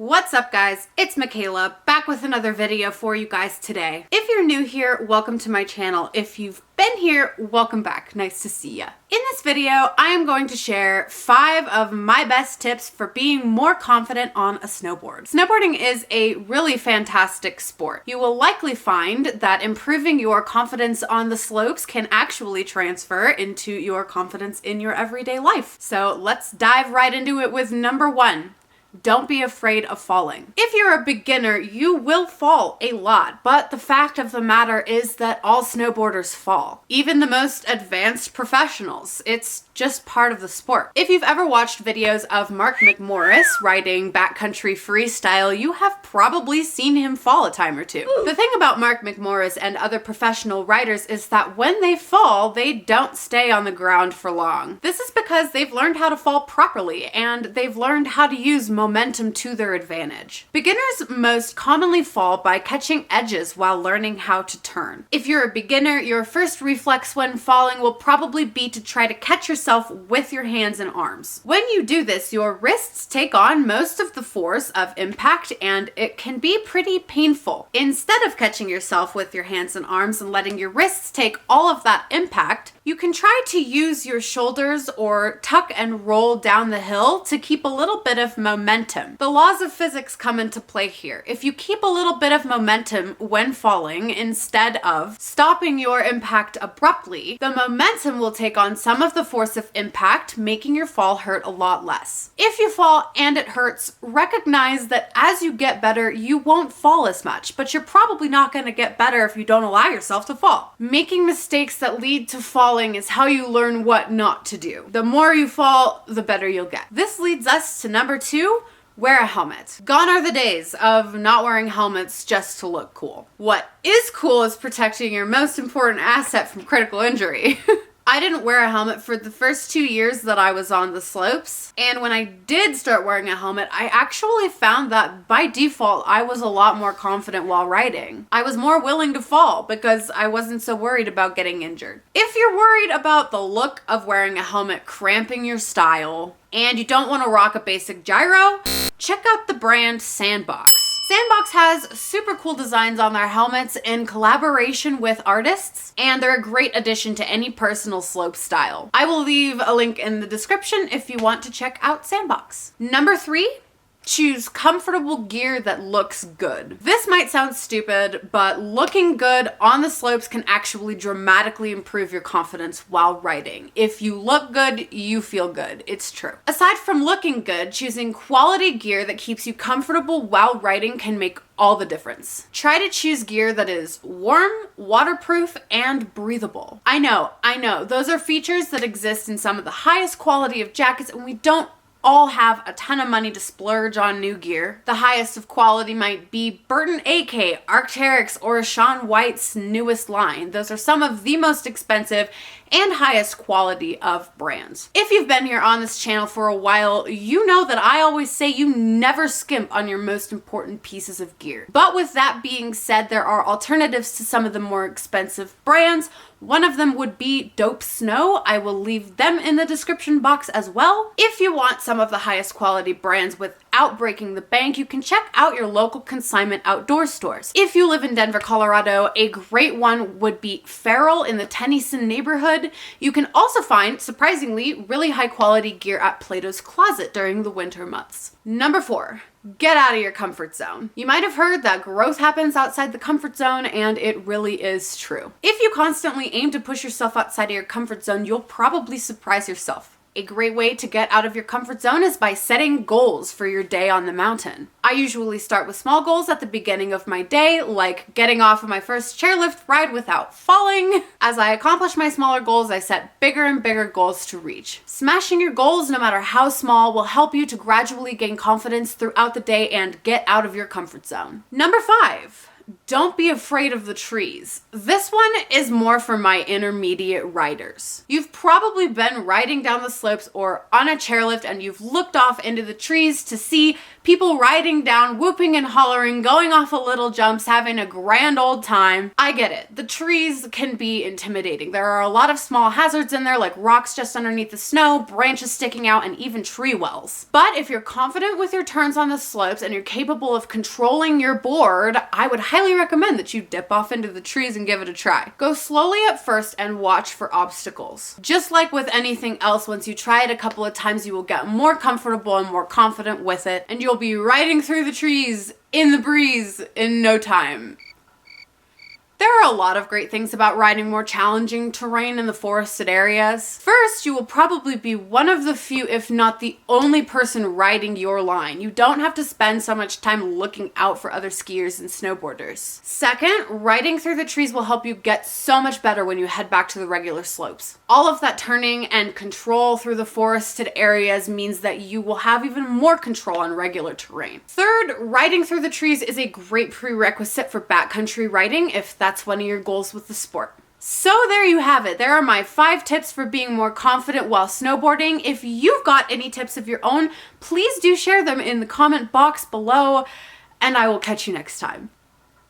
What's up guys, it's Michaela, back with another video for you guys today. If you're new here, welcome to my channel. If you've been here, welcome back, nice to see ya. In this video, I am going to share 5 of my best tips for being more confident on a snowboard. Snowboarding is a really fantastic sport. You will likely find that improving your confidence on the slopes can actually transfer into your confidence in your everyday life. So let's dive right into it with number 1. Don't be afraid of falling. If you're a beginner, you will fall a lot, but the fact of the matter is that all snowboarders fall. Even the most advanced professionals. It's just part of the sport. If you've ever watched videos of Mark McMorris riding backcountry freestyle, you have probably seen him fall a time or two. The thing about Mark McMorris and other professional riders is that when they fall, they don't stay on the ground for long. This is because they've learned how to fall properly and they've learned how to use momentum to their advantage. Beginners most commonly fall by catching edges while learning how to turn. If you're a beginner, your first reflex when falling will probably be to try to catch yourself with your hands and arms. When you do this, your wrists take on most of the force of impact and it can be pretty painful. Instead of catching yourself with your hands and arms and letting your wrists take all of that impact, you can try to use your shoulders or tuck and roll down the hill to keep a little bit of momentum. The laws of physics come into play here. If you keep a little bit of momentum when falling instead of stopping your impact abruptly, the momentum will take on some of the force of impact, making your fall hurt a lot less. If you fall and it hurts, recognize that as you get better, you won't fall as much, but you're probably not going to get better if you don't allow yourself to fall. Making mistakes that lead to falling is how you learn what not to do. The more you fall, the better you'll get. This leads us to number 2. Wear a helmet. Gone are the days of not wearing helmets just to look cool. What is cool is protecting your most important asset from critical injury. I didn't wear a helmet for the first 2 years that I was on the slopes, and when I did start wearing a helmet, I actually found that by default, I was a lot more confident while riding. I was more willing to fall because I wasn't so worried about getting injured. If you're worried about the look of wearing a helmet cramping your style, and you don't want to rock a basic gyro, check out the brand SANDBOX. SANDBOX has super cool designs on their helmets in collaboration with artists, and they're a great addition to any personal slope style. I will leave a link in the description if you want to check out SANDBOX. Number 3. Choose comfortable gear that looks good. This might sound stupid, but looking good on the slopes can actually dramatically improve your confidence while riding. If you look good, you feel good. It's true. Aside from looking good, choosing quality gear that keeps you comfortable while riding can make all the difference. Try to choose gear that is warm, waterproof, and breathable. I know, those are features that exist in some of the highest quality of jackets, and we don't all have a ton of money to splurge on new gear. The highest of quality might be Burton AK, Arc'teryx, or Shaun White's newest line. Those are some of the most expensive and highest quality of brands. If you've been here on this channel for a while, you know that I always say you never skimp on your most important pieces of gear. But with that being said, there are alternatives to some of the more expensive brands. One of them would be Dope Snow. I will leave them in the description box as well. If you want some of the highest quality brands without breaking the bank, you can check out your local consignment outdoor stores. If you live in Denver, Colorado, a great one would be Feral in the Tennyson neighborhood. You can also find, surprisingly, really high quality gear at Plato's Closet during the winter months. Number 4. Get out of your comfort zone. You might have heard that growth happens outside the comfort zone, and it really is true. If you constantly aim to push yourself outside of your comfort zone, you'll probably surprise yourself. A great way to get out of your comfort zone is by setting goals for your day on the mountain. I usually start with small goals at the beginning of my day, like getting off of my first chairlift ride without falling. As I accomplish my smaller goals, I set bigger and bigger goals to reach. Smashing your goals, no matter how small, will help you to gradually gain confidence throughout the day and get out of your comfort zone. Number 5. Don't be afraid of the trees. This one is more for my intermediate riders. You've probably been riding down the slopes or on a chairlift and you've looked off into the trees to see people riding down, whooping and hollering, going off of little jumps, having a grand old time. I get it. The trees can be intimidating. There are a lot of small hazards in there, like rocks just underneath the snow, branches sticking out, and even tree wells. But if you're confident with your turns on the slopes and you're capable of controlling your board, I would highly recommend that you dip off into the trees and give it a try. Go slowly at first and watch for obstacles. Just like with anything else, once you try it a couple of times, you will get more comfortable and more confident with it, and you'll be riding through the trees in the breeze in no time. There are a lot of great things about riding more challenging terrain in the forested areas. First, you will probably be one of the few, if not the only person riding your line. You don't have to spend so much time looking out for other skiers and snowboarders. Second, riding through the trees will help you get so much better when you head back to the regular slopes. All of that turning and control through the forested areas means that you will have even more control on regular terrain. Third, riding through the trees is a great prerequisite for backcountry riding if that's one of your goals with the sport. So there you have it. There are my 5 tips for being more confident while snowboarding. If you've got any tips of your own, please do share them in the comment box below, and I will catch you next time.